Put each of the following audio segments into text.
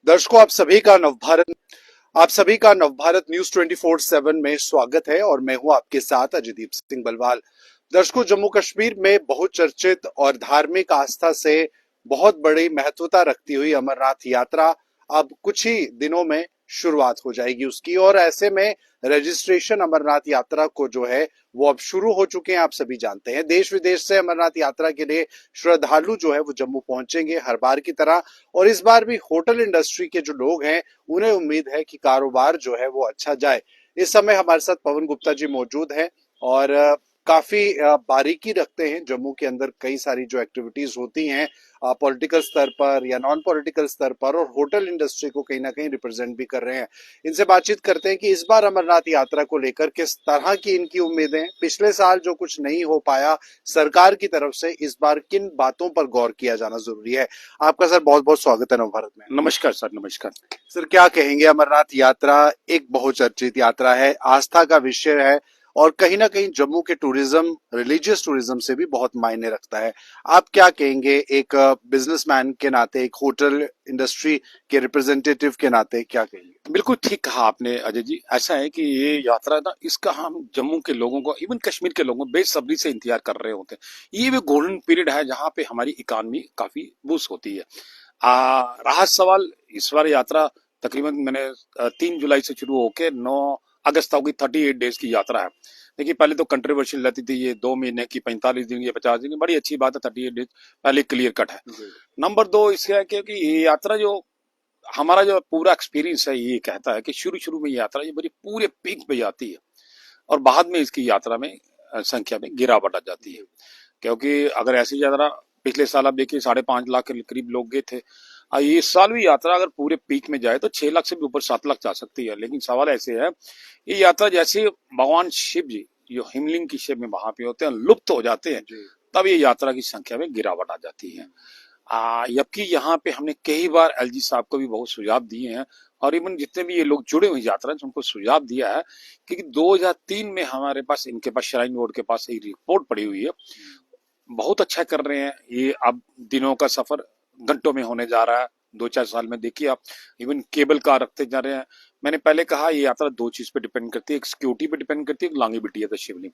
दर्शकों, आप सभी का नवभारत न्यूज 24/7 में स्वागत है और मैं हूं आपके साथ अजयदीप सिंह बलवाल। दर्शकों, जम्मू कश्मीर में बहुचर्चित और धार्मिक आस्था से बहुत बड़ी महत्वता रखती हुई अमरनाथ यात्रा अब कुछ ही दिनों में शुरुआत हो जाएगी उसकी, और ऐसे में रजिस्ट्रेशन अमरनाथ यात्रा को जो है वो अब शुरू हो चुके हैं। आप सभी जानते हैं देश विदेश से अमरनाथ यात्रा के लिए श्रद्धालु जो है वो जम्मू पहुंचेंगे हर बार की तरह, और इस बार भी होटल इंडस्ट्री के जो लोग हैं उन्हें उम्मीद है कि कारोबार जो है वो अच्छा जाए। इस समय हमारे साथ पवन गुप्ता जी मौजूद हैं और काफी बारीकी रखते हैं जम्मू के अंदर कई सारी जो एक्टिविटीज होती हैं पॉलिटिकल स्तर पर या नॉन पॉलिटिकल स्तर पर, और होटल इंडस्ट्री को कहीं ना कहीं रिप्रेजेंट भी कर रहे हैं। इनसे बातचीत करते हैं कि इस बार अमरनाथ यात्रा को लेकर किस तरह की इनकी उम्मीदें, पिछले साल जो कुछ नहीं हो पाया सरकार की तरफ से, इस बार किन बातों पर गौर किया जाना जरूरी है। आपका सर बहुत बहुत स्वागत है नवभारत में। नमस्कार सर। नमस्कार सर, क्या कहेंगे? अमरनाथ यात्रा एक बहुचर्चित यात्रा है, आस्था का विषय है और कहीं ना कहीं जम्मू के टूरिज्म, रिलीजियस टूरिज्म से भी बहुत मायने रखता है। आप क्या कहेंगे एक बिजनेसमैन के नाते, एक होटल इंडस्ट्री के रिप्रेजेंटेटिव के नाते, क्या कहेंगे? बिल्कुल ठीक कहा आपने अजय जी। ऐसा है कि ये यात्रा ना, इसका हम जम्मू के लोगों को, इवन कश्मीर के लोगों को बेसब्री से इंतजार कर रहे होते हैं। ये भी गोल्डन पीरियड है जहाँ पे हमारी इकोनॉमी काफी बूस्ट होती है। रहा सवाल इस बार यात्रा तकरीबन मैंने 3 जुलाई से शुरू होकर 9 अगस्त तक की 38 डेज की यात्रा है। देखिए, पहले तो कंट्रोवर्शियल रहती थी ये 2 महीने की, 45 दिन की, 50 दिन की। बड़ी अच्छी बात है, 38 डेज पहले क्लियर कट है। नंबर 2 इसका है कि ये यात्रा जो हमारा जो पूरा एक्सपीरियंस है ये कहता है कि शुरू शुरू में यात्रा ये बड़ी पूरे पीक पे जाती है और बाद में इसकी यात्रा में संख्या में गिरावट आ जाती है। क्योंकि अगर ऐसी यात्रा पिछले साल आप देखिए 5.5 लाख के करीब लोग गए थे, इस साल भी यात्रा अगर पूरे पीक में जाए तो 6 लाख से भी ऊपर 7 लाख जा सकती है। लेकिन सवाल ऐसे है, ये यात्रा जैसे भगवान शिव जी जो हिमलिंग की शेप में वहां पे होते हैं, लुप्त हो जाते हैं, तब ये यात्रा की संख्या में गिरावट आ जाती है। जबकि यहाँ पे हमने कई बार एलजी साहब को भी बहुत सुझाव दिए हैं और इवन जितने भी ये लोग जुड़े हुए यात्रा से उनको सुझाव दिया है कि 2003 में हमारे पास, इनके पास, श्राइन बोर्ड के पास एक रिपोर्ट पड़ी हुई है। बहुत अच्छा कर रहे हैं ये। अब दिनों का सफर घंटों में होने जा रहा है 2-4 साल में। देखिए आप, इवन केबल कार रखते जा रहे हैं। मैंने पहले कहा ये यात्रा 2 चीज पे डिपेंड करती है, एक सिक्योरिटी पे डिपेंड करती है, एक लॉन्गेविटी है शिवलिंग।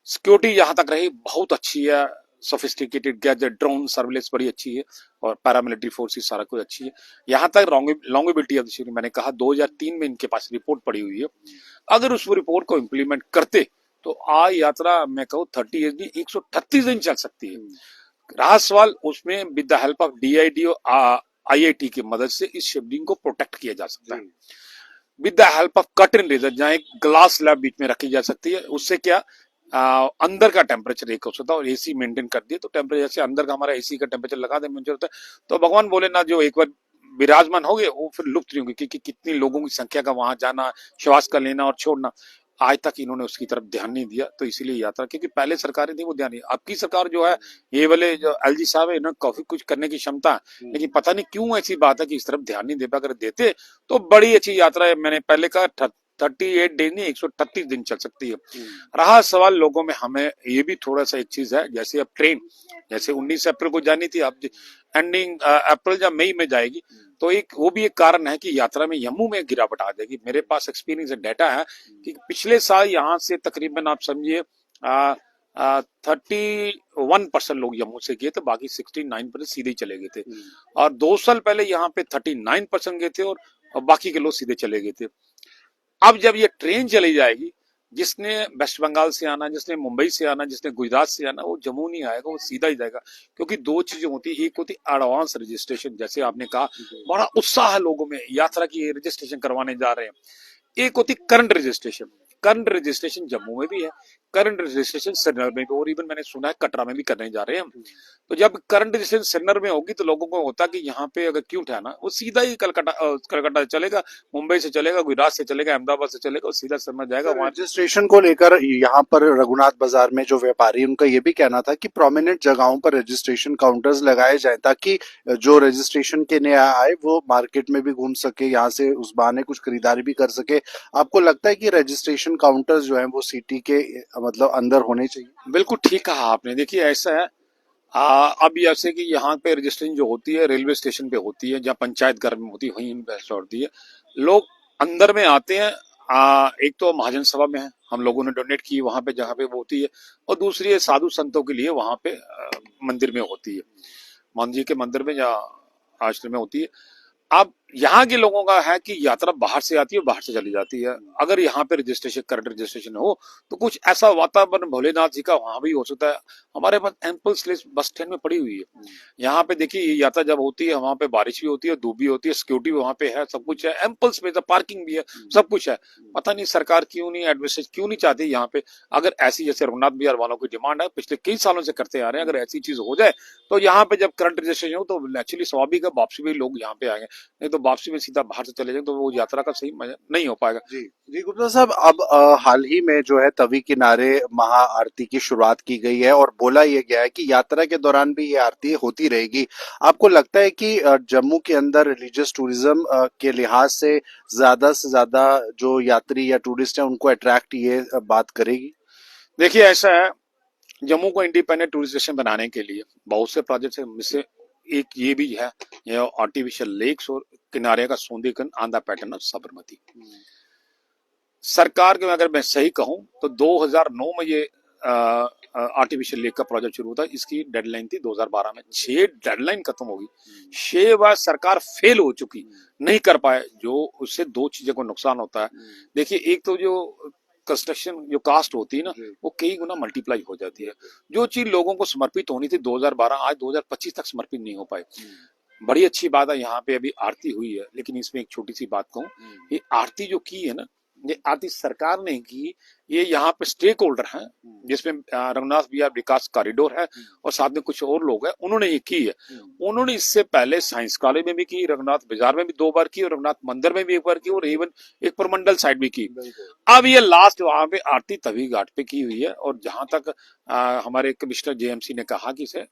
सिक्योरिटी जहां तक रही बहुत अच्छी है, सोफिस्टिकेटेड गैजेट, ड्रोन सर्विलेंस बड़ी अच्छी है और पैरामिलिट्री फोर्सेस सारा कुछ अच्छी है। यहाँ तक लॉन्गेविटी ऑफ द, मैंने कहा 2003 में इनके पास रिपोर्ट पड़ी हुई है। अगर उस रिपोर्ट को इम्प्लीमेंट करते तो आज यात्रा मैं कहूँ 30 एज नहीं 138 दिन चल सकती है। रहा सवाल उसमें with the help of DIDO IIT की मदद से इस शिवलिंग को प्रोटेक्ट किया जा सकता है with the help of curtain raiser, जहाँ एक ग्लास स्लैब बीच में रखी जा सकती है। उससे क्या अंदर का टेम्परेचर एक हो सकता है और एसी मेंटेन कर दिए तो टेम्परेचर से अंदर का हमारा एसी का टेम्परेचर लगा दे होता है तो भगवान भोलेनाथ जो एक बार विराजमान हो गए वो फिर लुप्त नहीं होंगे, क्योंकि कितनी लोगों की संख्या का वहां जाना, श्वास का लेना और छोड़ना, आज तक इन्होंने उसकी तरफ ध्यान नहीं दिया। तो इसीलिए यात्रा, क्योंकि पहले सरकारें थी वो ध्यान नहीं। अब की सरकार जो है, ये वाले जो LG साहब है, इन्होंने काफी कुछ करने की क्षमता है, लेकिन पता नहीं क्यों ऐसी बात है कि इस तरफ ध्यान नहीं दे पा। अगर देते तो बड़ी अच्छी यात्रा है। मैंने पहले कहा 38 डेज नहीं 138 दिन चल सकती है। रहा सवाल लोगों में, हमें ये भी थोड़ा सा एक चीज है, जैसे अब ट्रेन जैसे 19 अप्रैल को जानी थी, अब एंडिंग अप्रैल या मई में जाएगी, तो एक वो भी एक कारण है कि यात्रा में यम्मू में गिरावट आ जाएगी। मेरे पास एक्सपीरियंस डाटा है कि पिछले साल यहाँ से तकरीबन आप समझिए 31% लोग जम्मू से गए थे, बाकी 69% सीधे चले गए थे। और 2 साल पहले यहाँ पे 39% गए थे और बाकी के लोग सीधे चले गए थे। अब जब ये ट्रेन चली जाएगी, जिसने वेस्ट बंगाल से आना, जिसने मुंबई से आना, जिसने गुजरात से आना, वो जम्मू नहीं आएगा, वो सीधा ही जाएगा। क्योंकि 2 चीजें होती है, एक होती एडवांस रजिस्ट्रेशन, जैसे आपने कहा बड़ा उत्साह है लोगों में, यात्रा की रजिस्ट्रेशन करवाने जा रहे हैं। एक होती current registration. Current registration Jammu में भी है, करंट रजिस्ट्रेशन श्रीनगर में भी, और इवन मैंने सुना है कटरा में भी करने जा रहे हैं। तो जब करंट रजिस्ट्रेशन श्रीनगर में होगी तो लोगों को होता कि यहाँ पे अगर क्यों ठहरना, वो सीधा ही कलकत्ता चलेगा, मुंबई से चलेगा, गुजरात से चलेगा, अहमदाबाद से चलेगा, सीधा श्रीनगर जाएगा। वहाँ रजिस्ट्रेशन को लेकर यहाँ पर रघुनाथ बाजार में जो व्यापारी, उनका ये भी कहना था कि प्रोमिनेंट जगहों पर रजिस्ट्रेशन काउंटर्स लगाए जाए ताकि जो रजिस्ट्रेशन के लिए आए वो मार्केट में भी घूम सके, यहाँ से उस बहाने कुछ खरीदारी भी कर सके। आपको लगता है कि रजिस्ट्रेशन काउंटर्स जो है वो सिटी के मतलब अंदर होने चाहिए? बिल्कुल ठीक कहा आपने। देखिए ऐसा है, अब जैसे कि यहाँ पे रजिस्ट्रेशन जो होती है रेलवे स्टेशन पे होती है, जहाँ पंचायत घर में होती है वहीं पे होती है। लोग अंदर में आते हैं। एक तो महाजन सभा में है, हम लोगों ने डोनेट की वहां पे जहाँ पे वो होती है, और दूसरी है साधु संतों के लिए वहां पे मंदिर में होती है, मान जी के मंदिर में या आश्रम में होती है। अब यहाँ के लोगों का है कि यात्रा बाहर से आती है, बाहर से चली जाती है। अगर यहाँ पे रजिस्ट्रेशन करंट रजिस्ट्रेशन हो तो कुछ ऐसा वातावरण भोलेनाथ जी का वहां भी हो सकता है। हमारे पास एम्पल स्पेस बस स्टैंड में पड़ी हुई है। यहाँ पे देखिए ये यात्रा जब होती है वहां पे बारिश भी होती है, धूप भी होती है, सिक्योरिटी भी वहां पे है, सब कुछ है, एम्पल स्पेस है, पार्किंग भी है, सब कुछ है। पता नहीं सरकार क्यों नहीं एडमिनिस्ट्रेशन क्यों नहीं चाहती यहाँ पे। अगर ऐसी जैसे रघुनाथ बिहार वालों की डिमांड है, पिछले कई सालों से करते आ रहे हैं, अगर ऐसी चीज हो जाए तो यहाँ पे जब करंट रजिस्ट्रेशन हो तो नेचुरली स्वाभाविक है वापसी भी लोग यहाँ पे आएंगे। नहीं तो वापसी में सीधा बाहर से चले जाएंगे तो वो यात्रा का सही मजा नहीं हो पाएगा। जी जी गुप्ता साहब, अब हाल ही में जो है तवी किनारे महाआरती की शुरुआत की गई है और बोला यह गया है कि यात्रा के दौरान भी ये आरती होती रहेगी। आपको लगता है कि जम्मू के अंदर रिलीजियस टूरिज्म के लिहाज से ज्यादा जो यात्री या टूरिस्ट है उनको अट्रैक्ट ये बात करेगी? देखिए ऐसा है, जम्मू को इंडिपेंडेंट टूरिस्ट स्टेशन बनाने के लिए बहुत से प्रोजेक्ट है, जिससे एक ये भी है, ये आर्टिफिशियल लेक्स और किनारे का सौंदर्यीकरण on the pattern of Sabarmati. सरकार के अगर मैं सही कहूं तो 2009 में ये आर्टिफिशियल लेक का प्रोजेक्ट शुरू हुआ था। इसकी डेडलाइन थी 2012 में, 6 डेडलाइन खत्म होगी, 6 बार सरकार फेल हो चुकी, नहीं कर पाए। जो उससे दो चीजों को नुकसान होता है। देखिए एक तो जो कंस्ट्रक्शन जो कास्ट होती है ना, वो कई गुना मल्टीप्लाई हो जाती है। जो चीज लोगों को समर्पित होनी थी 2012, आज 2025 तक समर्पित नहीं हो पाए। बड़ी अच्छी बात है यहाँ पे अभी आरती हुई है, लेकिन इसमें एक छोटी सी बात कहूँ, ये आरती जो की है ना, ये आरती सरकार ने की, ये यहाँ पे स्टेक होल्डर हैं, जिसमें रघुनाथ बिहार विकास कॉरिडोर है और साथ में कुछ और लोग हैं, उन्होंने ये की है। उन्होंने इससे पहले साइंस कॉलेज में भी की, रघुनाथ बाजार में भी 2 बार की, और रघुनाथ मंदिर में भी 1 बार की, और इवन एक परमंडल साइड भी की। अब ये लास्ट वहां पे आरती तवी घाट पे की हुई है, और जहां तक हमारे कमिश्नर जेएमसी ने कहा कि इसे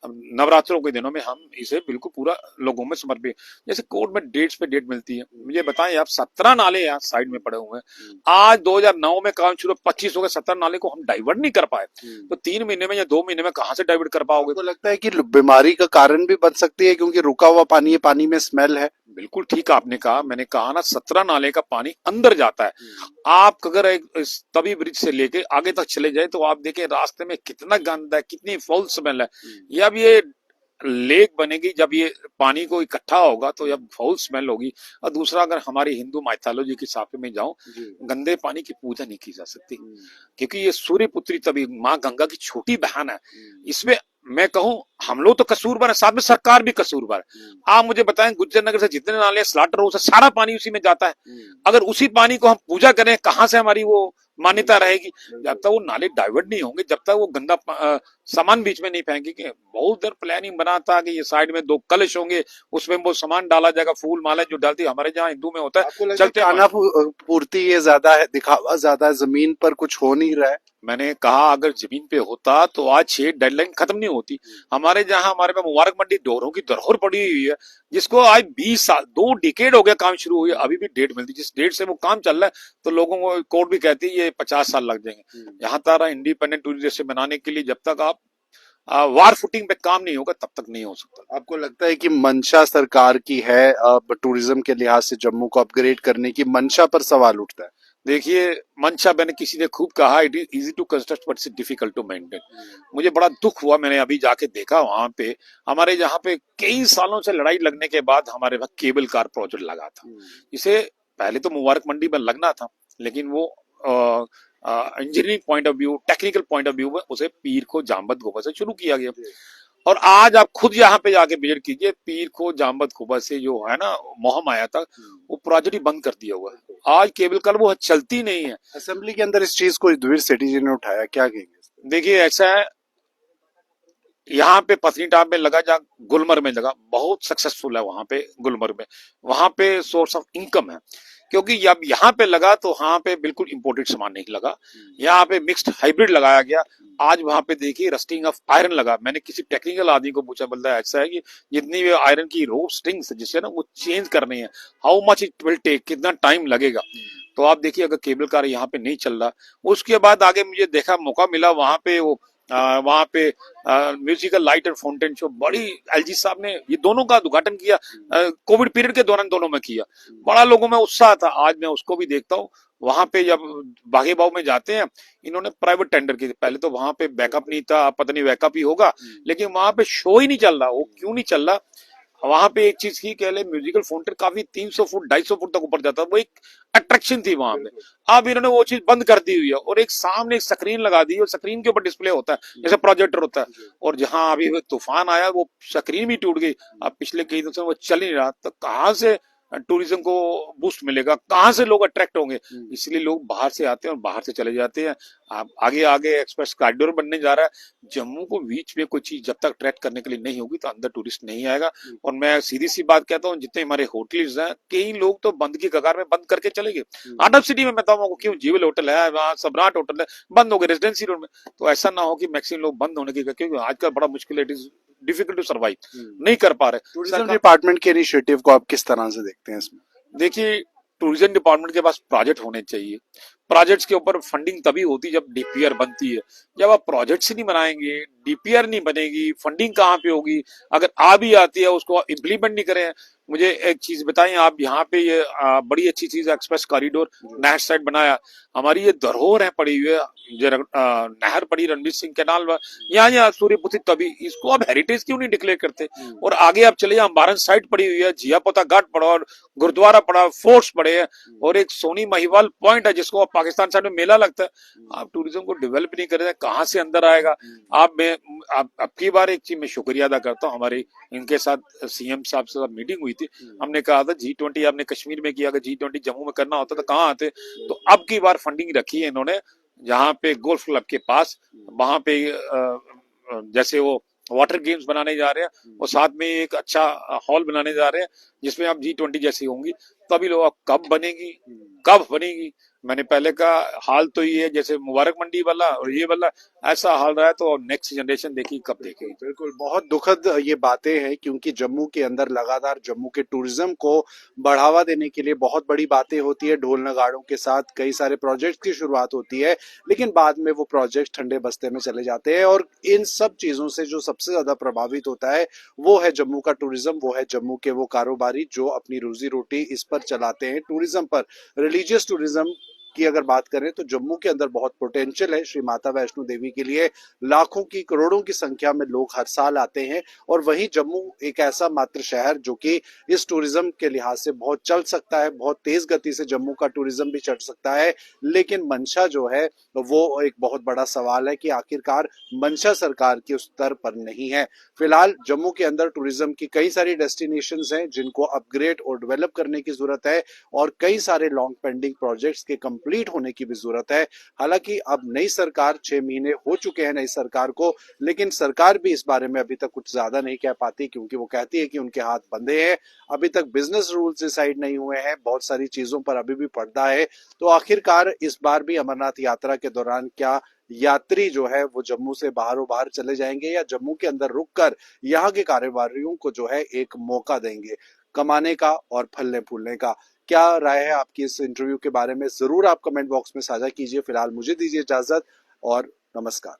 नवरात्रों के दिनों में हम इसे बिल्कुल पूरा लोगों में समर्पित, जैसे कोर्ट में डेट्स पे डेट मिलती है। मुझे बताएं आप, 17 नाले यहाँ साइड में पड़े हुए हैं। आज 2009 में काम शुरू, 25 हो गए, 17 नाले को हम डाइवर्ट नहीं कर पाए, तो 3 महीने में या 2 महीने में कहां से डाइवर्ट कर पाओगे? आपको लगता है कि बीमारी का कारण भी बन सकती है क्योंकि रुका हुआ पानी है, पानी में स्मेल है? बिल्कुल ठीक आपने कहा, मैंने कहा ना 17 नाले का पानी अंदर जाता है। आप अगर एक तवी ब्रिज से लेके आगे तक चले जाए तो आप देखें रास्ते में कितना गंद है, कितनी फाउल स्मेल है। ये अब ये लेक बनेगी, जब ये पानी को इकट्ठा होगा तो जब फाउल स्मेल होगी। और दूसरा, अगर हमारी हिंदू माइथोलॉजी के हिसाब में जाऊं, गंदे पानी की पूजा नहीं की जा सकती, क्योंकि ये सूर्य पुत्री तभी माँ गंगा की छोटी बहन है। इसमें मैं कहूं हम लोग तो कसूरवार है, साथ में सरकार भी कसूरवार है। आप मुझे बताएं, गुज्जर नगर से जितने नाले स्लाटर हाउस है, सारा पानी उसी में जाता है। अगर उसी पानी को हम पूजा करें, कहां से हमारी वो मान्यता रहेगी? जब तक वो नाले डाइवर्ट नहीं होंगे, जब तक वो गंदा सामान बीच में नहीं फेंकेंगे। बहुत देर प्लानिंग बना था कि ये साइड में 2 कलश होंगे, उसमें वो सामान डाला जाएगा, फूल माला जो डालती है हमारे जहाँ हिंदू में होता है। चलते खाना पूर्ति ये ज्यादा है, दिखावा ज्यादा है, जमीन पर कुछ हो नहीं रहा है। मैंने कहा अगर जमीन पे होता तो आज 6 डेडलाइन खत्म नहीं होती। हमारे जहां हमारे पे मुबारक मंडी डोरों की धरोहर पड़ी हुई है, जिसको आज 20 साल 2 डिकेड हो गया काम शुरू हुई, अभी भी डेट मिलती। जिस डेट से वो काम चल रहा है तो लोगों को कोर्ट भी कहती है ये 50 साल लग जाएंगे। यहाँ तारा इंडिपेंडेंट टूरिज्म बनाने के लिए जब तक आप वार फुटिंग पे काम नहीं होगा तब तक नहीं हो सकता। आपको लगता है कि मंशा सरकार की है टूरिज्म के लिहाज से जम्मू को अपग्रेड करने की, मंशा पर सवाल उठता है? देखिए मंशा, मैंने किसी ने खूब कहा it is easy to construct but it's difficult to maintain. मुझे बड़ा दुख हुआ, मैंने अभी जाके देखा वहां पे, हमारे जहाँ पे कई सालों से लड़ाई लगने के बाद हमारे वहां केबल कार प्रोजेक्ट लगा था। इसे पहले तो मुबारक मंडी में लगना था, लेकिन वो engineering point of view, technical point of view में उसे पीर को जामबद गोबा से शुरू किया गया। और आज आप खुद यहाँ पे जाके विजिट कीजिए, पीर को जामबद गोबा से जो है ना मोहम आया था, वो प्रोजेक्ट ही बंद कर दिया हुआ है। आज केबल कार वो चलती नहीं है। असेंबली के अंदर इस चीज को द्विर सिटी जी ने उठाया, क्या कहेंगे? देखिए ऐसा है, यहाँ पे पत्नीटाप में लगा, जहाँ गुलमर्ग में लगा, बहुत सक्सेसफुल है वहां पे गुलमर्ग में। वहां पे सोर्स ऑफ इनकम है, क्योंकि जब यहाँ पे लगा तो वहां पे बिल्कुल इंपोर्टेड सामान नहीं लगा, यहाँ पे मिक्स्ड हाइब्रिड लगाया गया। आज वहां पे देखिए रस्टिंग ऑफ आयरन लगा। मैंने किसी टेक्निकल आदमी को पूछा, बोलता है ऐसा है कि जितनी भी आयरन की रोप स्ट्रिंग्स जिससे ना वो चेंज करनी है, how much it will take, कितना टाइम लगेगा। तो आप देखिए अगर केबल कार यहाँ पे नहीं चल रहा, उसके बाद आगे मुझे देखा मौका मिला वहां पे वो वहां पे musical light and fountain show बड़ी, एलजी साहब ने ये दोनों का उद्घाटन किया, कोविड पीरियड के दौरान दोनों में किया। बड़ा लोगों में उत्साह था, आज मैं उसको भी देखता हूँ। वहां पे जब बागे बाव में जाते हैं, इन्होंने प्राइवेट टेंडर की, पहले तो वहां पे बैकअप नहीं था, पता नहीं बैकअप ही होगा, लेकिन वहां पे शो ही नहीं चल रहा। वो क्यों नहीं चल रहा? वहां पे एक चीज की कह ले, म्यूजिकल फाउंटेन काफी 300 फुट 250 फुट तक ऊपर जाता है, वो एक अट्रैक्शन थी वहां पे। अब इन्होंने वो चीज बंद कर दी हुई है और एक सामने एक स्क्रीन लगा दी है, और स्क्रीन के ऊपर डिस्प्ले होता है जैसे प्रोजेक्टर होता है। और जहां अभी वो तूफान आया, वो स्क्रीन भी टूट गई। अब पिछले कई दिनों से वो चल नहीं रहा, तो कहाँ से टूरिज्म को बूस्ट मिलेगा, कहाँ से लोग अट्रैक्ट होंगे? इसलिए लोग बाहर से आते हैं और बाहर से चले जाते हैं। अब आगे आगे एक्सप्रेस कॉरिडोर बनने जा रहा है। जम्मू को बीच में कोई चीज जब तक अट्रैक्ट करने के लिए नहीं होगी, तो अंदर टूरिस्ट नहीं आएगा। और मैं सीधी सी बात कहता हूँ, जितने हमारे होटल्स हैं, कई लोग तो बंद की कगार में बंद करके चले गए। आउट ऑफ सिटी में मैं बताऊँ क्यों, जीवल होटल है वहाँ, सम्राट होटल है, बंद हो गए रेजिडेंसी रोड में। तो ऐसा ना हो कि मैक्सिमम लोग बंद होने की, क्योंकि आजकल बड़ा मुश्किल है, it is difficult to survive, नहीं कर पा रहे। टूरिज्म डिपार्टमेंट के इनिशिएटिव को आप किस तरह से देखते हैं इसमें? देखिए, टूरिज्म डिपार्टमेंट के पास प्रोजेक्ट होने चाहिए। प्रोजेक्ट्स के ऊपर फंडिंग तभी होती जब डीपीआर बनती है। जब आप प्रोजेक्ट्स ही नहीं बनाएंगे, डीपीआर नहीं बनेगी, फंडिंग कहाँ पे होगी? अगर आ भी आती है, उसको इम्प्लीमेंट नहीं करें। मुझे एक चीज बताएं आप, यहाँ पे ये बड़ी अच्छी चीज है, एक्सप्रेस कॉरिडोर नहर साइड बनाया। हमारी ये धरोहर है पड़ी हुई है, नहर पड़ी रणवीर सिंह कैनाल, यहाँ सूर्यपुत्री, तभी इसको आप हेरिटेज क्यों नहीं डिक्लेयर करते? और आगे आप चले, अम्बारन साइड पड़ी हुई है, जियापोता घाट पड़ा, और गुरुद्वारा पड़ा, फोर्ट्स पड़े हैं, और एक सोनी महिवाल पॉइंट है जिसको पाकिस्तान साइड में मेला लगता है। आप टूरिज्म को डेवलप नहीं कर रहे, कहाँ से अंदर आएगा? अब की बार एक चीज मैं शुक्रिया अदा करता हूँ, हमारे इनके साथ सीएम साहब से मीटिंग हुई थी। हमने कहा था G20 आपने कश्मीर में किया, अगर G20 जम्मू में करना होता तो कहाँ आते? तो अब की बार फंडिंग रखी है इन्होंने, जहाँ पे गोल्फ क्लब के पास, वहां पे जैसे वो वाटर गेम्स बनाने जा रहे हैं, और साथ में एक अच्छा हॉल बनाने जा रहे हैं, जिसमें आप G20 जैसी होंगी। तभी लोग, कब बनेगी, कब बनेगी? मैंने पहले कहा, हाल तो ये है जैसे मुबारक मंडी वाला और ये वाला, ऐसा हाल रहा है, तो नेक्स्ट जनरेशन देखी कब देखेगी। बिल्कुल, बहुत दुखद ये बातें हैं, क्योंकि जम्मू के अंदर लगातार जम्मू के टूरिज्म को बढ़ावा देने के लिए बहुत बड़ी बातें होती है, ढोल नगाड़ों के साथ कई सारे प्रोजेक्ट्स की शुरुआत होती है, लेकिन बाद में वो प्रोजेक्ट ठंडे बस्ते में चले जाते हैं। और इन सब चीजों से जो सबसे ज्यादा प्रभावित होता है, वो है जम्मू का टूरिज्म, वो है जम्मू के वो कारोबारी जो अपनी रोजी रोटी इस पर चलाते हैं, टूरिज्म पर। रिलीजियस टूरिज्म की अगर बात करें तो जम्मू के अंदर बहुत पोटेंशियल है। श्री माता वैष्णो देवी के लिए लाखों की, करोड़ों की संख्या में लोग हर साल आते हैं, और वहीं जम्मू एक ऐसा मात्र शहर जो कि इस टूरिज्म के लिहाज से बहुत चल सकता है, बहुत तेज गति से जम्मू का टूरिज्म भी चल सकता है। लेकिन मंशा जो है वो एक बहुत बड़ा सवाल है कि आखिरकार मंशा सरकार के उस स्तर पर नहीं है। फिलहाल जम्मू के अंदर टूरिज्म की कई सारी डेस्टिनेशंस हैं जिनको अपग्रेड और डेवलप करने की जरूरत है, और कई सारे लॉन्ग पेंडिंग प्रोजेक्ट्स के कंप्लीट होने की भी जरूरत है। हालांकि अब नई सरकार, 6 महीने हो चुके हैं नई सरकार को, लेकिन सरकार भी इस बारे में अभी तक कुछ ज्यादा नहीं कह पाती, क्योंकि वो कहती है कि उनके हाथ बंधे हैं, अभी तक बिजनेस रूल्स डिसाइड नहीं हुए हैं, बहुत सारी चीजों पर अभी भी पर्दा है। तो आखिरकार इस बार भी अमरनाथ यात्रा के दौरान क्या यात्री जो है वो जम्मू से बाहरों बाहर चले जाएंगे, या जम्मू के अंदर रुककर यहाँ के कारोबारियों को जो है एक मौका देंगे कमाने का और फलने फूलने का? क्या राय है आपकी इस इंटरव्यू के बारे में? जरूर आप कमेंट बॉक्स में साझा कीजिए। फिलहाल मुझे दीजिए इजाजत, और नमस्कार।